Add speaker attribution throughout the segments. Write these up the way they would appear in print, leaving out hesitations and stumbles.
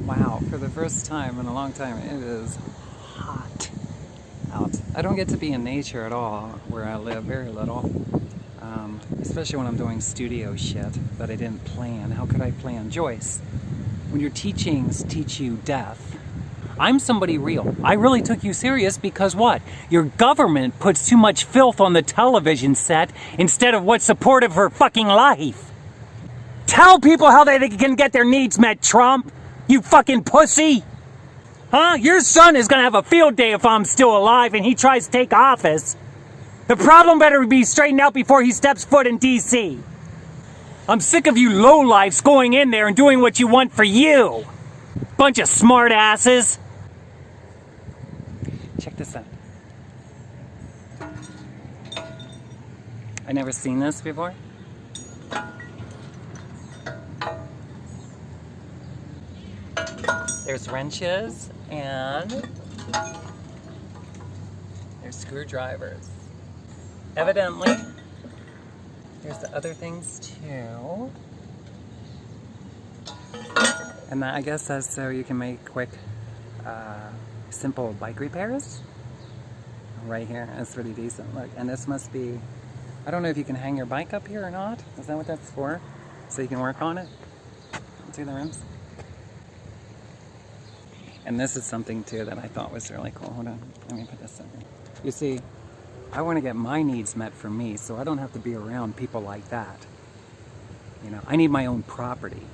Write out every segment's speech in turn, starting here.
Speaker 1: Wow, for the first time in a long time, it is hot out. I don't get to be in nature at all where I live, very little. Especially when I'm doing studio shit that I didn't plan. How could I plan? Joyce, when your teachings teach you death, I'm somebody real. I really took you serious because what? Your government puts too much filth on the television set instead of what's supportive for fucking life. Tell people how they can get their needs met, Trump. You fucking pussy. Huh? Your son is gonna have a field day if I'm still alive and he tries to take office. The problem better be straightened out before he steps foot in D.C. I'm sick of you lowlifes going in there and doing what you want for you. Bunch of smart asses. Check this out. I never seen this before. There's wrenches and there's screwdrivers. Evidently, there's the other things too. And I guess that's so you can make quick, simple bike repairs. Right here, that's pretty decent. Look, and this must be, I don't know if you can hang your bike up here or not. Is that what that's for? So you can work on it? See the rims? And this is something too that I thought was really cool. Hold on, let me put this in. You see, I want to get my needs met for me, so I don't have to be around people like that. You know, I need my own property.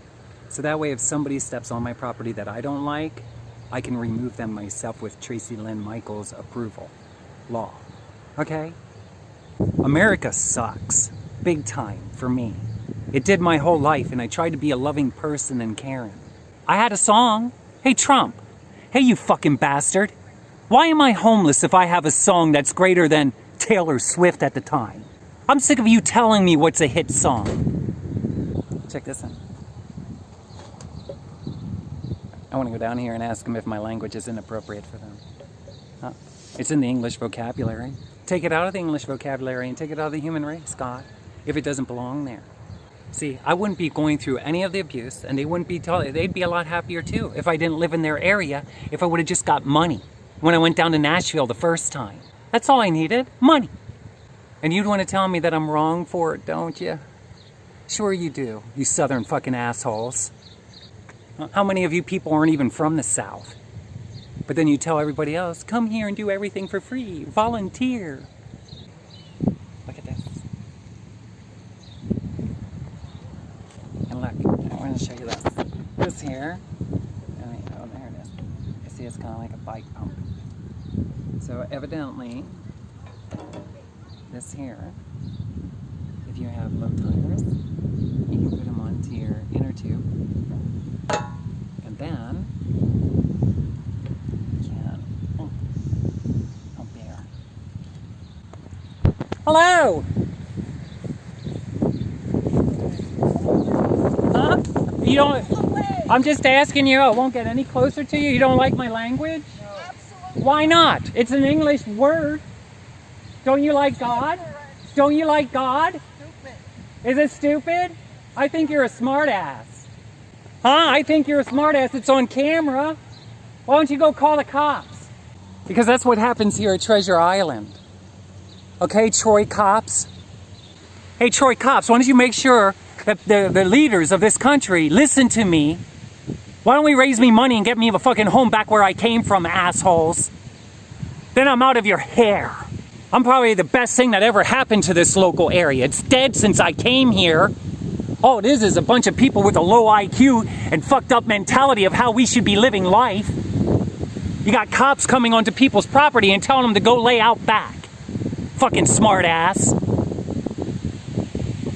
Speaker 1: So that way if somebody steps on my property that I don't like, I can remove them myself with Tracilyn Michaels' approval. Law. Okay? America sucks. Big time for me. It did my whole life, and I tried to be a loving person and caring. I had a song. Hey, Trump. Hey, you fucking bastard. Why am I homeless if I have a song that's greater than Taylor Swift at the time? I'm sick of you telling me what's a hit song. Check this out. I want to go down here and ask them if my language is inappropriate for them. Huh? It's in the English vocabulary. Take it out of the English vocabulary and take it out of the human race, Scott, if it doesn't belong there. See, I wouldn't be going through any of the abuse, and they wouldn't be they'd be a lot happier too if I didn't live in their area, if I would have just got money when I went down to Nashville the first time. That's all I needed, money. And you'd want to tell me that I'm wrong for it, don't you? Sure you do, you southern fucking assholes. How many of you people aren't even from the South? But then you tell everybody else, come here and do everything for free, volunteer. Look at this. And look, I want to show you this. This here, oh, there it is. You see, it's kind of like a bike pump. So evidently, this here, if you have low tires, you can put them onto your inner tube, and then you can pump air. Hello! Huh? You don't, I'm just asking you, I won't get any closer to you. You don't like my language?
Speaker 2: No. Absolutely.
Speaker 1: Why not? It's an English word. Don't you like God? Don't you like God?
Speaker 2: Stupid.
Speaker 1: Is it stupid? I think you're a smart ass. Huh? I think you're a smart ass. It's on camera. Why don't you go call the cops? Because that's what happens here at Treasure Island. Okay, Troy cops? Hey, Troy cops, why don't you make sure that the leaders of this country listen to me? Why don't we raise me money and get me a fucking home back where I came from, assholes? Then I'm out of your hair. I'm probably the best thing that ever happened to this local area. It's dead since I came here. All it is a bunch of people with a low IQ and fucked up mentality of how we should be living life. You got cops coming onto people's property and telling them to go lay out back. Fucking smart ass.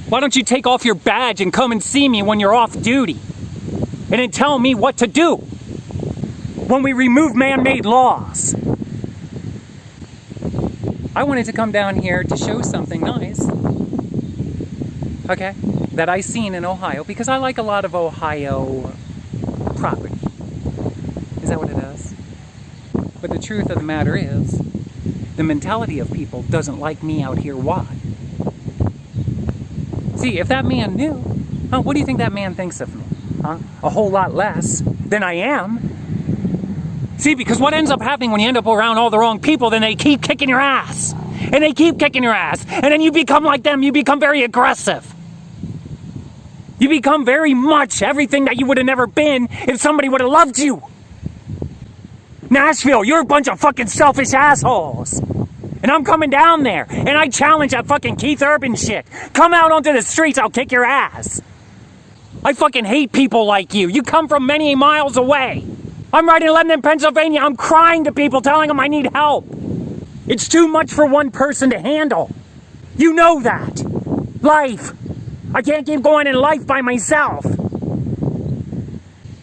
Speaker 1: Why don't you take off your badge and come and see me when you're off duty? And then tell me what to do when we remove man-made laws. I wanted to come down here to show something nice, okay, that I seen in Ohio, because I like a lot of Ohio property. Is that what it is? But the truth of the matter is, the mentality of people doesn't like me out here. Why? See, if that man knew, huh, what do you think that man thinks of me? Huh? A whole lot less. than I am. See, because what ends up happening when you end up around all the wrong people, then they keep kicking your ass. And they keep kicking your ass. And then you become like them. You become very aggressive. You become very much everything that you would have never been if somebody would have loved you. Nashville, you're a bunch of fucking selfish assholes. And I'm coming down there. And I challenge that fucking Keith Urban shit. Come out onto the streets, I'll kick your ass. I fucking hate people like you. You come from many miles away. I'm right in Lebanon, Pennsylvania. I'm crying to people, telling them I need help. It's too much for one person to handle. You know that. Life. I can't keep going in life by myself.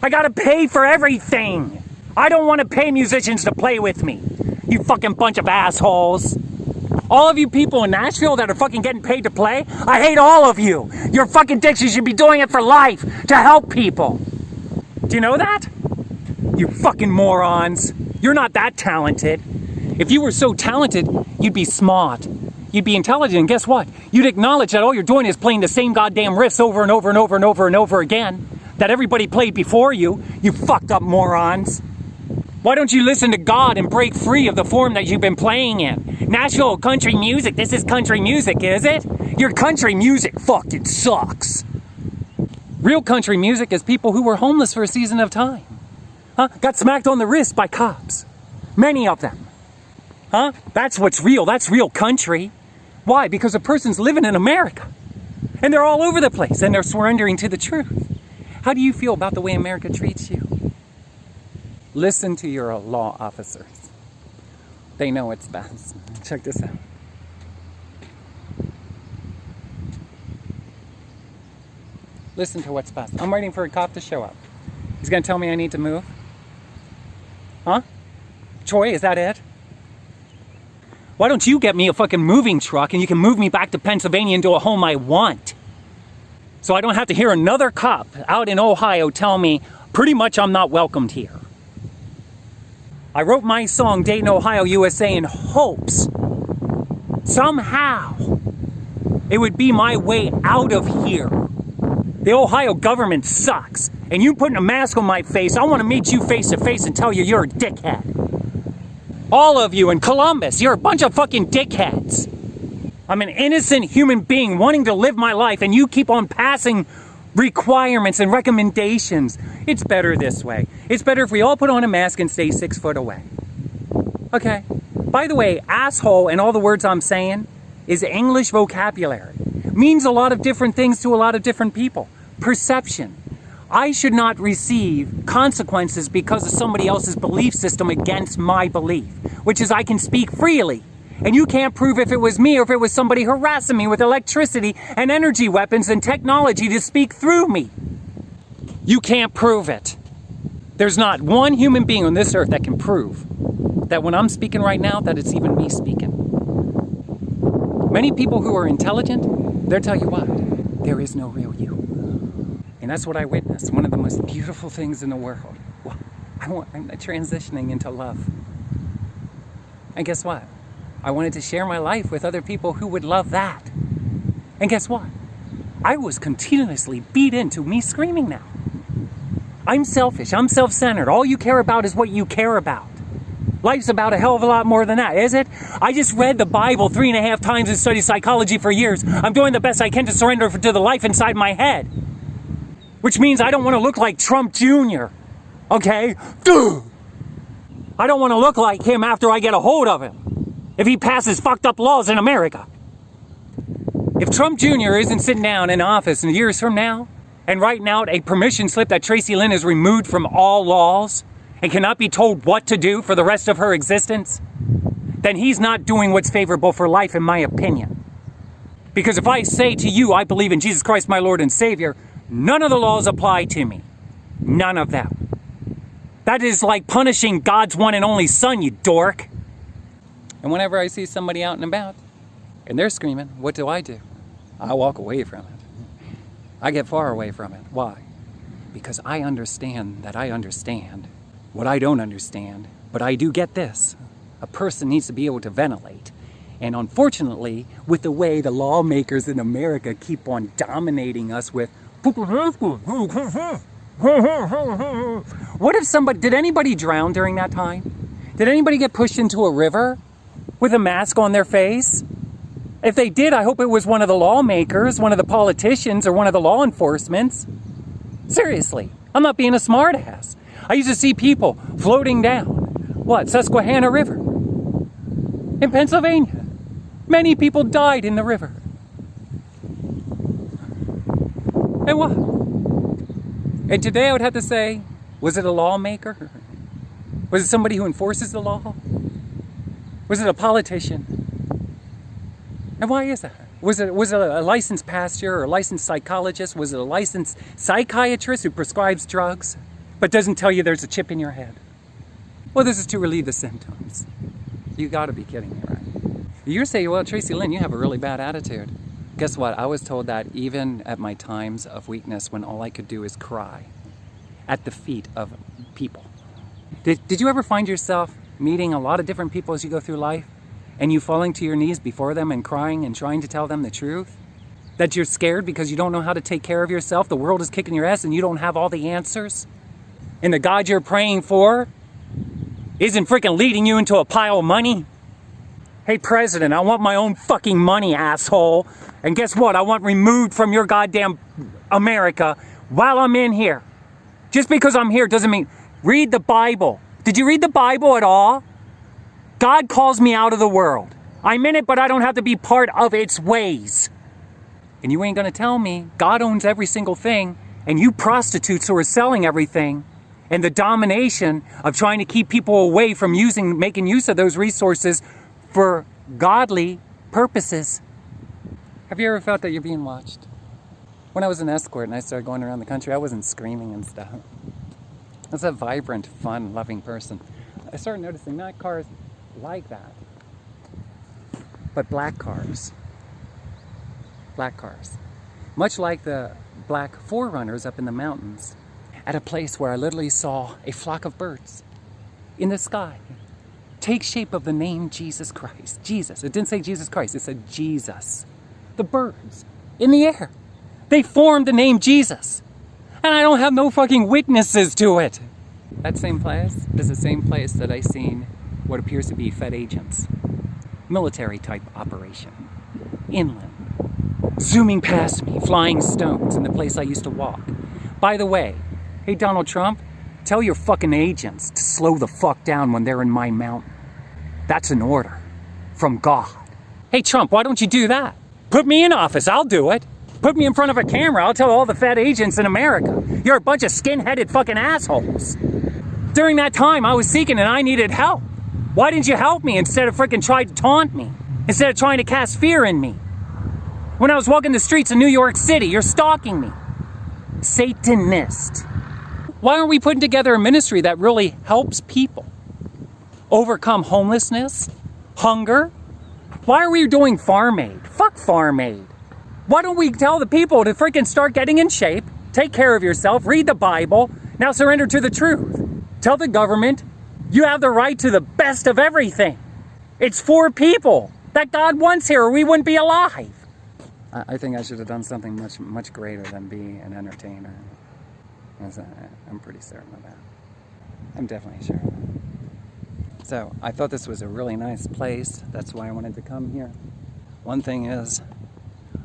Speaker 1: I gotta pay for everything. I don't want to pay musicians to play with me. You fucking bunch of assholes. All of you people in Nashville that are fucking getting paid to play, I hate all of you. You're fucking dicks. You should be doing it for life, to help people. Do you know that? You fucking morons. You're not that talented. If you were so talented, you'd be smart. You'd be intelligent, and guess what? You'd acknowledge that all you're doing is playing the same goddamn riffs over and over and over and over and over again that everybody played before you. You fucked up morons. Why don't you listen to God and break free of the form that you've been playing in? Nashville country music. This is country music, is it? Your country music fucking sucks. Real country music is people who were homeless for a season of time. Huh? Got smacked on the wrist by cops. Many of them. Huh? That's what's real. That's real country. Why? Because a person's living in America. And they're all over the place. And they're surrendering to the truth. How do you feel about the way America treats you? Listen to your law officers. They know it's best. Check this out. Listen to what's best. I'm waiting for a cop to show up. He's going to tell me I need to move. Huh? Troy, is that it? Why don't you get me a fucking moving truck and you can move me back to Pennsylvania into a home I want? So I don't have to hear another cop out in Ohio tell me pretty much I'm not welcomed here. I wrote my song, Dayton, Ohio, USA, in hopes somehow it would be my way out of here. The Ohio government sucks. And you putting a mask on my face, I want to meet you face to face and tell you you're a dickhead. All of you in Columbus, you're a bunch of fucking dickheads. I'm an innocent human being wanting to live my life, and you keep on passing requirements and recommendations. It's better this way. It's better if we all put on a mask and stay 6 foot away. Okay? By the way, asshole and all the words I'm saying is English vocabulary. Means a lot of different things to a lot of different people. Perception. I should not receive consequences because of somebody else's belief system against my belief, which is I can speak freely. And you can't prove if it was me or if it was somebody harassing me with electricity and energy weapons and technology to speak through me. You can't prove it. There's not one human being on this earth that can prove that when I'm speaking right now, that it's even me speaking. Many people who are intelligent, they'll tell you what, there is no real you. And that's what I witnessed. One of the most beautiful things in the world. Well, I'm transitioning into love. And guess what? I wanted to share my life with other people who would love that. And guess what? I was continuously beat into me screaming now. I'm selfish. I'm self-centered. All you care about is what you care about. Life's about a hell of a lot more than that, is it? I just read the Bible 3.5 times and studied psychology for years. I'm doing the best I can to surrender to the life inside my head. Which means I don't want to look like Trump Jr. Okay? I don't want to look like him after I get a hold of him. If he passes fucked up laws in America. If Trump Jr. isn't sitting down in office in years from now and writing out a permission slip that Tracilyn is removed from all laws and cannot be told what to do for the rest of her existence, then he's not doing what's favorable for life, in my opinion. Because if I say to you, I believe in Jesus Christ, my Lord and Savior, none of the laws apply to me. None of them. That is like punishing God's one and only son, you dork. And whenever I see somebody out and about, and they're screaming, what do? I walk away from it. I get far away from it. Why? Because I understand that I understand what I don't understand. But I do get this. A person needs to be able to ventilate. And unfortunately, with the way the lawmakers in America keep on dominating us with we're What if did anybody drown during that time? Did anybody get pushed into a river with a mask on their face? If they did, I hope it was one of the lawmakers, one of the politicians, or one of the law enforcements. Seriously, I'm not being a smartass. I used to see people floating down, Susquehanna River in Pennsylvania. Many people died in the river. And what? And today I would have to say, was it a lawmaker? Was it somebody who enforces the law? Was it a politician? And why is that? Was it a licensed pastor or a licensed psychologist? Was it a licensed psychiatrist who prescribes drugs but doesn't tell you there's a chip in your head? Well, this is to relieve the symptoms. You gotta be kidding me, right? You're saying, well, Tracilyn, you have a really bad attitude. Guess what? I was told that even at my times of weakness when all I could do is cry at the feet of people. Did you ever find yourself meeting a lot of different people as you go through life and you falling to your knees before them and crying and trying to tell them the truth? That you're scared because you don't know how to take care of yourself, the world is kicking your ass and you don't have all the answers? And the God you're praying for isn't freaking leading you into a pile of money? Hey, President, I want my own fucking money, asshole. And guess what? I want removed from your goddamn America while I'm in here. Just because I'm here doesn't mean... Read the Bible. Did you read the Bible at all? God calls me out of the world. I'm in it, but I don't have to be part of its ways. And you ain't gonna tell me God owns every single thing, and you prostitutes who are selling everything, and the domination of trying to keep people away from making use of those resources for godly purposes. Have you ever felt that you're being watched? When I was an escort and I started going around the country, I wasn't screaming and stuff. I was a vibrant, fun, loving person. I started noticing not cars like that, but black cars. Black cars. Much like the black forerunners up in the mountains, at a place where I literally saw a flock of birds in the sky take shape of the name Jesus Christ. Jesus. It didn't say Jesus Christ, it said Jesus. The birds in the air. They formed the name Jesus. And I don't have no fucking witnesses to it. That same place is the same place that I seen what appears to be Fed agents. Military type operation. Inland. Zooming past me, flying stones in the place I used to walk. By the way, hey Donald Trump, tell your fucking agents to slow the fuck down when they're in my mountain. That's an order from God. Hey Trump, why don't you do that? Put me in office, I'll do it. Put me in front of a camera, I'll tell all the Fed agents in America, you're a bunch of skin-headed fucking assholes. During that time, I was seeking and I needed help. Why didn't you help me instead of freaking trying to taunt me? Instead of trying to cast fear in me? When I was walking the streets of New York City, you're stalking me. Satanist. Why aren't we putting together a ministry that really helps people overcome homelessness, hunger? Why are we doing Farm Aid? Fuck Farm Aid. Why don't we tell the people to freaking start getting in shape, take care of yourself, read the Bible, now surrender to the truth. Tell the government you have the right to the best of everything. It's for people that God wants here or we wouldn't be alive. I think I should have done something much greater than be an entertainer. I'm pretty certain of that. I'm definitely sure of that. So I thought this was a really nice place. That's why I wanted to come here. One thing is,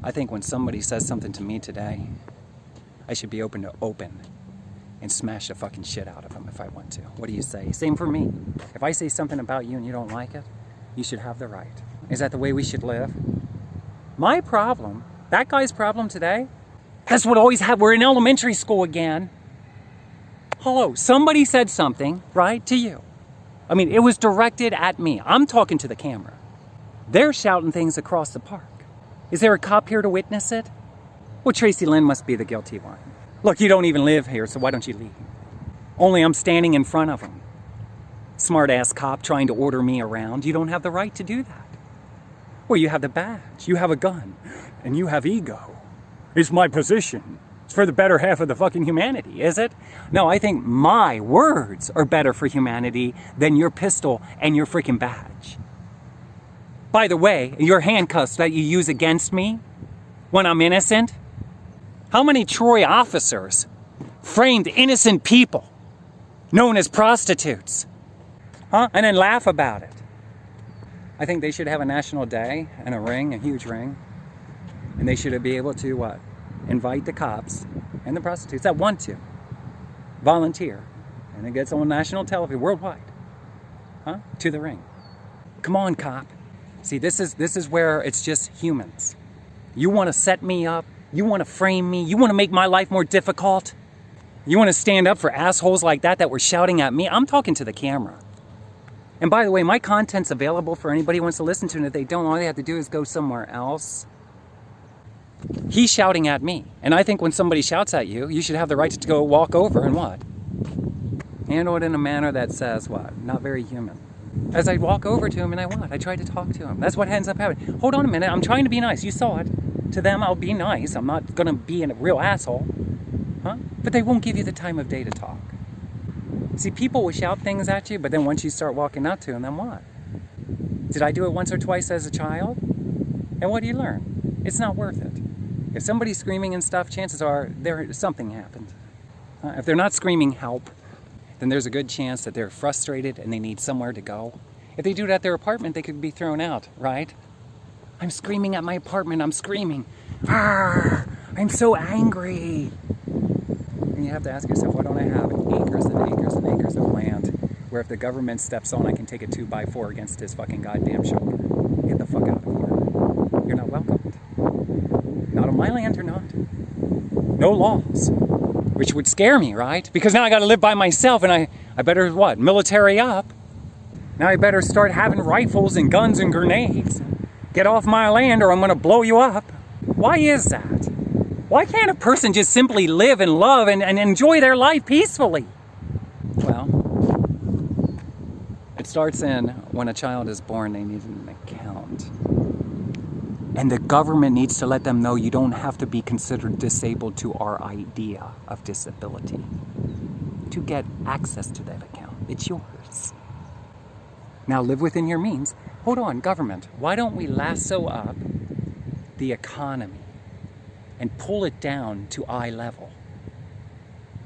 Speaker 1: I think when somebody says something to me today, I should be open and smash the fucking shit out of them if I want to. What do you say? Same for me. If I say something about you and you don't like it, you should have the right. Is that the way we should live? My problem, that guy's problem today, that's what always happened. We're in elementary school again. Hello, somebody said something, right, to you. I mean, it was directed at me. I'm talking to the camera. They're shouting things across the park. Is there a cop here to witness it? Well, Tracilyn must be the guilty one. Look, you don't even live here, so why don't you leave? Only I'm standing in front of him. Smart-ass cop trying to order me around. You don't have the right to do that. Well, you have the badge, you have a gun, and you have ego. It's my position. It's for the better half of the fucking humanity, is it? No, I think my words are better for humanity than your pistol and your freaking badge. By the way, your handcuffs that you use against me when I'm innocent, how many Troy officers framed innocent people known as prostitutes. Huh? And then laugh about it. I think they should have a national day and a ring, a huge ring. And they should be able to, what? Invite the cops and the prostitutes that want to volunteer. And it gets on national television, worldwide. Huh? To the ring. Come on, cop. See, this is where it's just humans. You want to set me up. You want to frame me. You want to make my life more difficult. You want to stand up for assholes like that were shouting at me. I'm talking to the camera. And by the way, my content's available for anybody who wants to listen to it. If they don't, all they have to do is go somewhere else. He's shouting at me. And I think when somebody shouts at you, you should have the right to go walk over and what? Handle it in a manner that says what? Not very human. As I walk over to him and I try to talk to him. That's what ends up happening. Hold on a minute, I'm trying to be nice. You saw it. To them, I'll be nice. I'm not gonna be a real asshole. Huh? But they won't give you the time of day to talk. See, people will shout things at you, but then once you start walking up to them, then what? Did I do it once or twice as a child? And what do you learn? It's not worth it. If somebody's screaming and stuff, chances are something happened. If they're not screaming help, then there's a good chance that they're frustrated and they need somewhere to go. If they do it at their apartment, they could be thrown out, right? I'm screaming at my apartment, I'm screaming. Arr, I'm so angry. And you have to ask yourself, why don't I have acres and acres and acres of land where if the government steps on, I can take a 2x4 against his fucking goddamn shoulder. Get the fuck out of here. You're not welcomed. Not on my land, you're not. No laws. Which would scare me, right? Because now I gotta live by myself and I better what? Military up. Now I better start having rifles and guns and grenades. Get off my land or I'm gonna blow you up. Why is that? Why can't a person just simply live and love and enjoy their life peacefully? Well, it starts in when a child is born, they need an account. And the government needs to let them know you don't have to be considered disabled to our idea of disability to get access to that account. It's yours. Now live within your means. Hold on, government. Why don't we lasso up the economy and pull it down to eye level?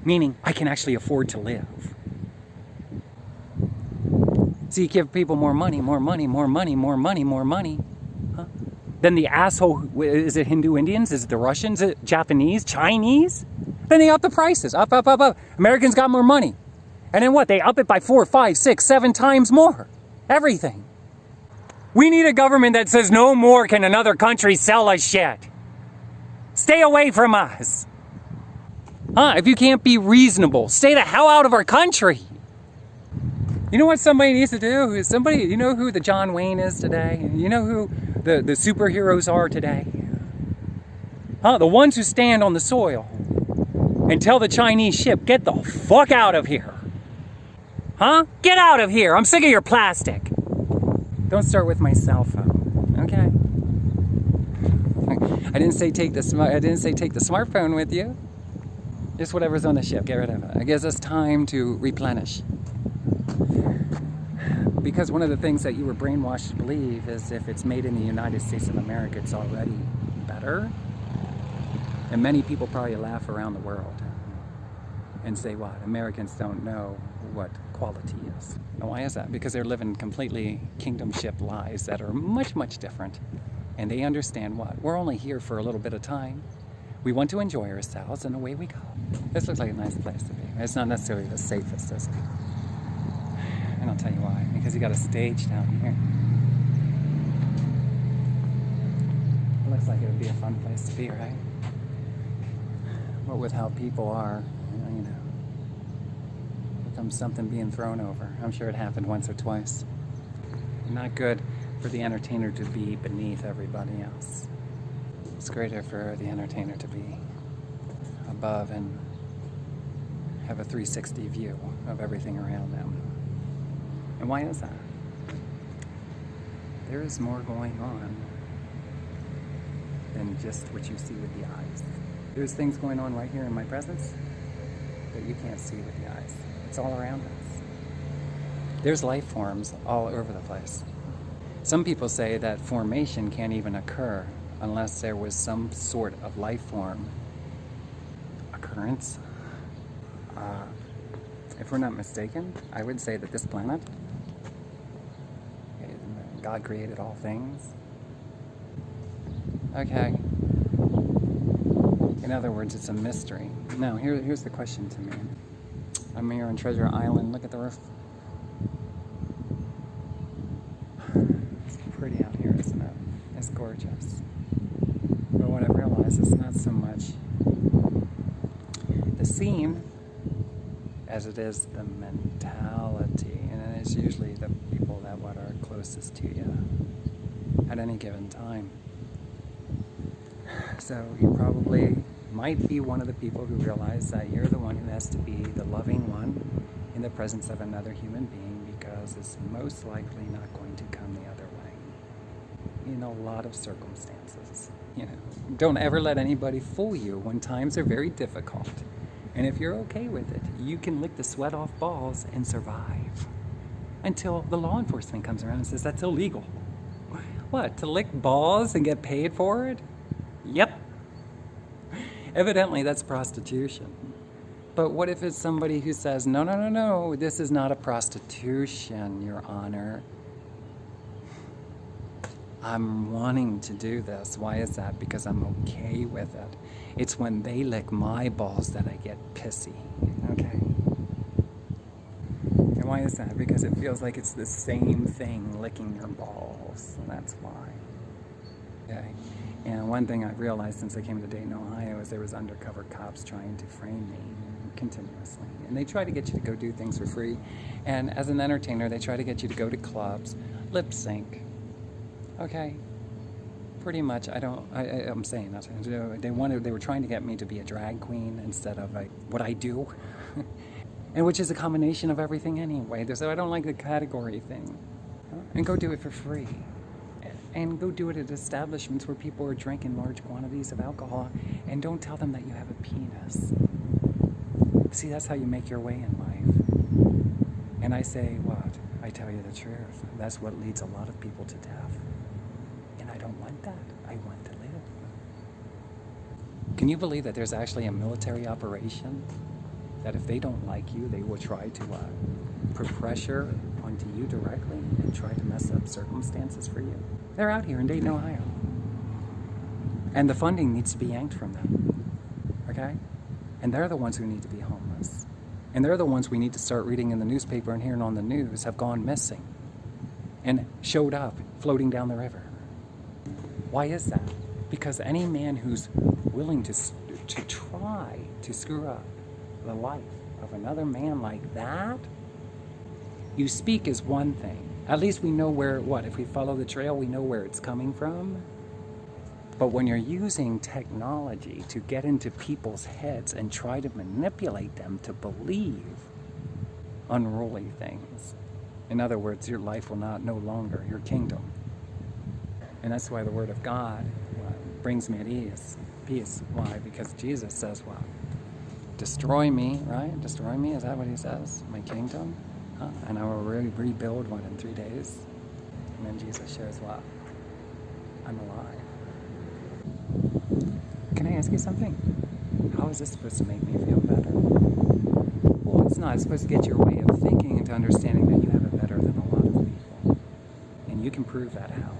Speaker 1: Meaning I can actually afford to live. So you give people more money, more money, more money, more money, more money. Huh? Then the asshole, is it Hindu Indians? Is it the Russians? Is it Japanese? Chinese? Then they up the prices. Up. Americans got more money. And then what? They up it by 4, 5, 6, 7 times more. Everything. We need a government that says no more can another country sell us shit. Stay away from us. Huh? If you can't be reasonable, stay the hell out of our country. You know what somebody needs to do? You know who the John Wayne is today? You know who the superheroes are today? Huh? The ones who stand on the soil and tell the Chinese ship, get the fuck out of here. Huh? Get out of here. I'm sick of your plastic. Don't start with my cell phone, okay? I didn't say take the smartphone with you. Just whatever's on the ship, get rid of it. It gives us time to replenish. Because one of the things that you were brainwashed to believe is if it's made in the United States of America, it's already better. And many people probably laugh around the world and say, what? Americans don't know what quality is. And why is that? Because they're living completely kingdomship lives that are much, much different. And they understand what? We're only here for a little bit of time. We want to enjoy ourselves, and away we go. This looks like a nice place to be. It's not necessarily the safest, is it? And I'll tell you why. Because you got a stage down here. It looks like it would be a fun place to be, right? But with how people are, you know, becomes something being thrown over. I'm sure it happened once or twice. Not good for the entertainer to be beneath everybody else. It's greater for the entertainer to be above and have a 360 view of everything around them. And why is that? There is more going on than just what you see with the eyes. There's things going on right here in my presence that you can't see with the eyes. It's all around us. There's life forms all over the place. Some people say that formation can't even occur unless there was some sort of life form occurrence if we're not mistaken, I would say that this planet, God created all things. Okay. In other words, it's a mystery. Now, here's the question to me. I'm here on Treasure Island. Look at the roof. It's pretty out here, isn't it? It's gorgeous. But what I realize is not so much the scene as it is the mentality. And it's usually the people that are closest to you at any given time. So you probably might be one of the people who realize that you're the one who has to be the loving one in the presence of another human being, because it's most likely not going to come the other way. In a lot of circumstances. Don't ever let anybody fool you when times are very difficult. And if you're okay with it, you can lick the sweat off balls and survive. Until the law enforcement comes around and says that's illegal. What, to lick balls and get paid for it? Yep. Evidently, that's prostitution. But what if it's somebody who says, no, this is not a prostitution, Your Honor. I'm wanting to do this. Why is that? Because I'm okay with it. It's when they lick my balls that I get pissy, okay? And why is that? Because it feels like it's the same thing, licking your balls, and that's why, okay? And one thing I've realized since I came to Dayton, Ohio, is there was undercover cops trying to frame me continuously. And they try to get you to go do things for free. And as an entertainer, they try to get you to go to clubs, lip sync. Okay? Pretty much, I'm saying that. They were trying to get me to be a drag queen instead of what I do. And which is a combination of everything anyway. So I don't like the category thing. And go do it for free. And go do it at establishments where people are drinking large quantities of alcohol, and don't tell them that you have a penis. See, that's how you make your way in life. And I say, what? I tell you the truth. That's what leads a lot of people to death. And I don't want that. I want to live. Can you believe that there's actually a military operation that if they don't like you, they will try to put pressure onto you directly and try to mess up circumstances for you? They're out here in Dayton, Ohio. And the funding needs to be yanked from them, okay? And they're the ones who need to be homeless. And they're the ones we need to start reading in the newspaper and hearing on the news have gone missing and showed up floating down the river. Why is that? Because any man who's willing to try to screw up the life of another man like that, you speak is one thing. At least we know if we follow the trail, we know where it's coming from. But when you're using technology to get into people's heads and try to manipulate them to believe unruly things, in other words, your life will no longer, your kingdom. And that's why the Word of God brings me at ease, peace. Why? Because Jesus says, destroy me, right? Destroy me, is that what he says? My kingdom? And I will rebuild one in 3 days. And then Jesus shares what? I'm alive. Can I ask you something? How is this supposed to make me feel better? Well, it's not. It's supposed to get your way of thinking into understanding that you have it better than a lot of people. And you can prove that how.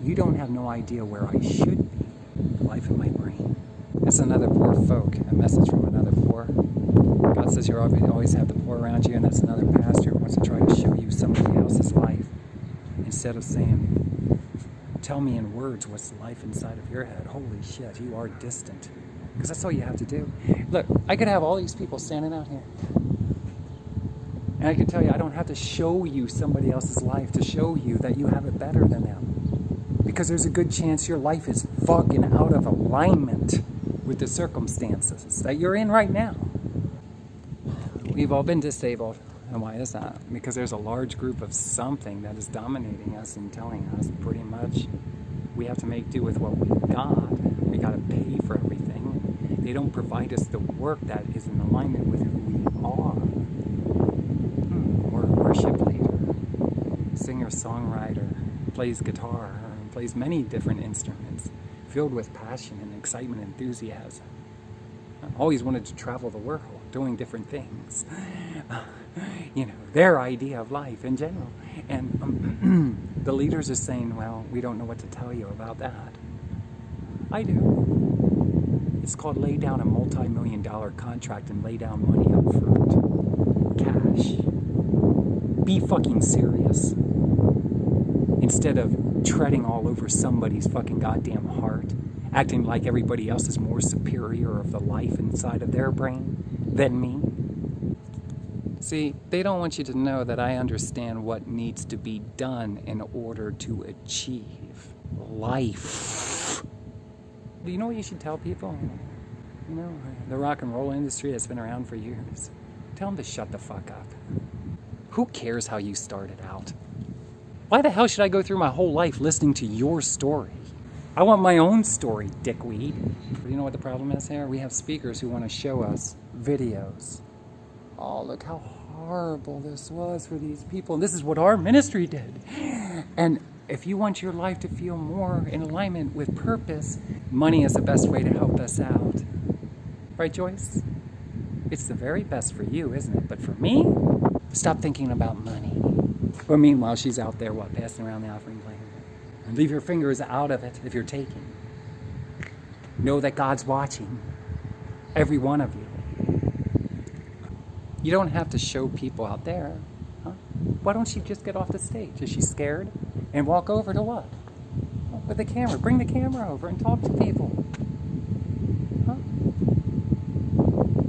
Speaker 1: You don't have no idea where I should be. Life in my brain. That's another poor folk. A message from another poor. God says you always have the poor around you, and that's another pastor who wants to try to show you somebody else's life. Instead of saying, tell me in words what's life inside of your head. Holy shit, you are distant. Because that's all you have to do. Look, I could have all these people standing out here. And I can tell you, I don't have to show you somebody else's life to show you that you have it better than them. Because there's a good chance your life is fucking out of alignment with the circumstances that you're in right now. We've all been disabled. And why is that? Because there's a large group of something that is dominating us and telling us pretty much we have to make do with what we got. We got to pay for everything. They don't provide us the work that is in alignment with who we are. We're a worship leader, singer-songwriter, plays guitar, plays many different instruments, filled with passion and excitement and enthusiasm. I always wanted to travel the world. doing different things. Their idea of life in general. And the leaders are saying, well, we don't know what to tell you about that. I do. It's called lay down a multi-million-dollar contract and lay down money up front. Cash. Be fucking serious. Instead of treading all over somebody's fucking goddamn heart, acting like everybody else is more superior of the life inside of their brain than me. See, they don't want you to know that I understand what needs to be done in order to achieve life. Do you know what you should tell people? The rock and roll industry has been around for years. Tell them to shut the fuck up. Who cares how you started out? Why the hell should I go through my whole life listening to your story? I want my own story, dickweed. You know what the problem is here? We have speakers who want to show us videos. Oh, look how horrible this was for these people. And this is what our ministry did. And if you want your life to feel more in alignment with purpose, money is the best way to help us out. Right, Joyce? It's the very best for you, isn't it? But for me, stop thinking about money. But meanwhile, she's out there, passing around the offering plate. And leave your fingers out of it if you're taking. Know that God's watching. Every one of you. You don't have to show people out there. Huh? Why don't you just get off the stage? Is she scared? And walk over to what? With the camera. Bring the camera over and talk to people. Huh?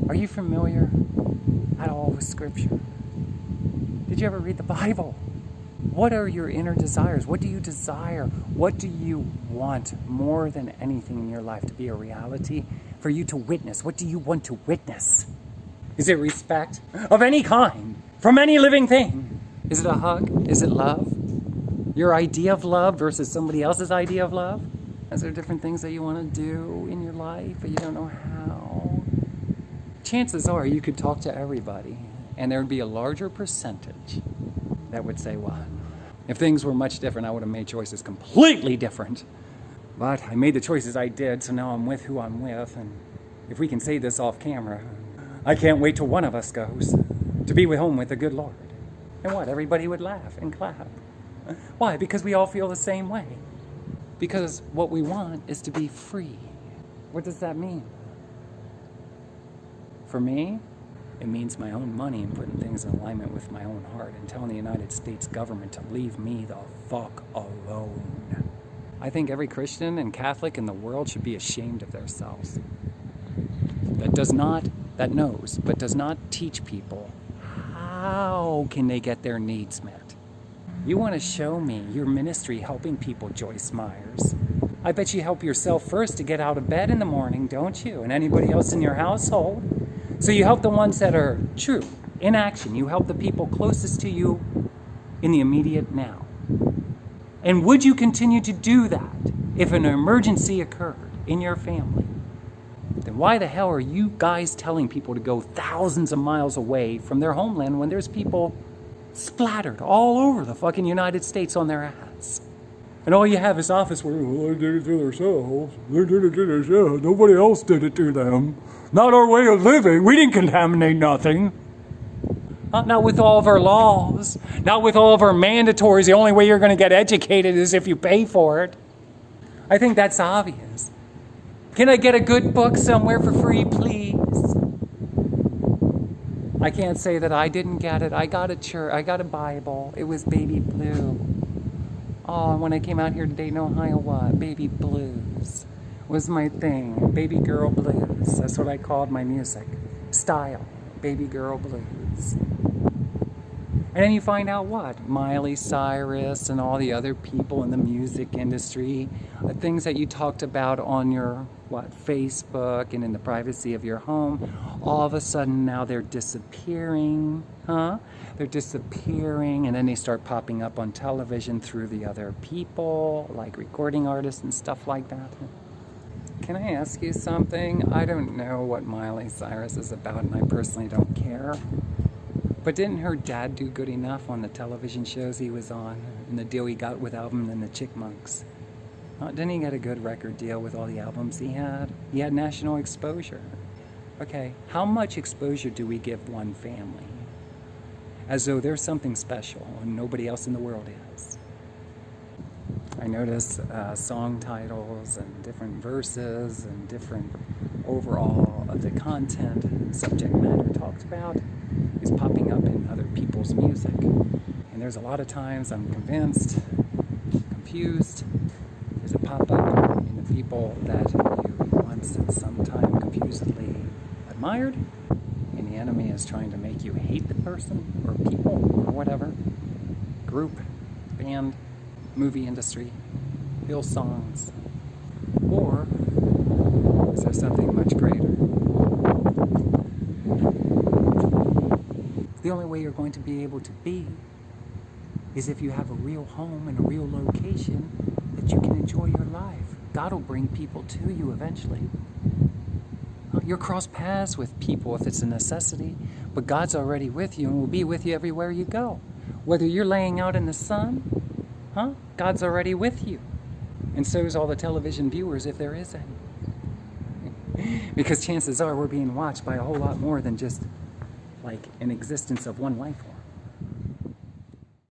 Speaker 1: Are you familiar at all with Scripture? Did you ever read the Bible? What are your inner desires? What do you desire? What do you want more than anything in your life to be a reality for you to witness? What do you want to witness? Is it respect of any kind from any living thing? Is it a hug? Is it love? Your idea of love versus somebody else's idea of love? Is there different things that you want to do in your life but you don't know how? Chances are you could talk to everybody and there would be a larger percentage that would say, well, if things were much different, I would have made choices completely different. But I made the choices I did, so now I'm with who I'm with. And if we can say this off camera, I can't wait till one of us goes to be with home with the good Lord. And what? Everybody would laugh and clap. Why? Because we all feel the same way. Because what we want is to be free. What does that mean? For me, it means my own money and putting things in alignment with my own heart and telling the United States government to leave me the fuck alone. I think every Christian and Catholic in the world should be ashamed of themselves. That knows, but does not teach people how can they get their needs met. You want to show me your ministry helping people, Joyce Myers. I bet you help yourself first to get out of bed in the morning, don't you? And anybody else in your household. So you help the ones that are true, in action. You help the people closest to you in the immediate now. And would you continue to do that if an emergency occurred in your family? Then why the hell are you guys telling people to go thousands of miles away from their homeland when there's people splattered all over the fucking United States on their ass? And all you have is office where, well, they did it to themselves. They did it to themselves. Nobody else did it to them. Not our way of living. We didn't contaminate nothing. Not with all of our laws. Not with all of our mandatories. The only way you're going to get educated is if you pay for it. I think that's obvious. Can I get a good book somewhere for free, please? I can't say that I didn't get it. I got a Bible. It was baby blue. Oh, and when I came out here to Dayton, Ohio, what? Baby blues was my thing. Baby girl blues. That's what I called my music style. Baby girl blues. And then you find out what? Miley Cyrus and all the other people in the music industry, things that you talked about on your, Facebook and in the privacy of your home, all of a sudden now they're disappearing, huh? They're disappearing, and then they start popping up on television through the other people, like recording artists and stuff like that. Can I ask you something? I don't know what Miley Cyrus is about, and I personally don't care. But didn't her dad do good enough on the television shows he was on, and the deal he got with Alvin and the Chickmunks? Didn't he get a good record deal with all the albums he had? He had national exposure. Okay, how much exposure do we give one family? As though there's something special and nobody else in the world is. I notice song titles and different verses and different overall of the content and subject matter talked about is popping up in other people's music. And there's a lot of times I'm convinced, confused, does it pop up in the people that you once at some time confusedly admired, and the enemy is trying to make you hate the person or people or whatever, group, band, movie industry, Hillsongs, or is there something much greater? The only way you're going to be able to be is if you have a real home and a real location that you can enjoy your life. God will bring people to you eventually. You'll cross paths with people if it's a necessity, but God's already with you and will be with you everywhere you go. Whether you're laying out in the sun, God's already with you. And so is all the television viewers, if there is any. Because chances are we're being watched by a whole lot more than just like an existence of one life form.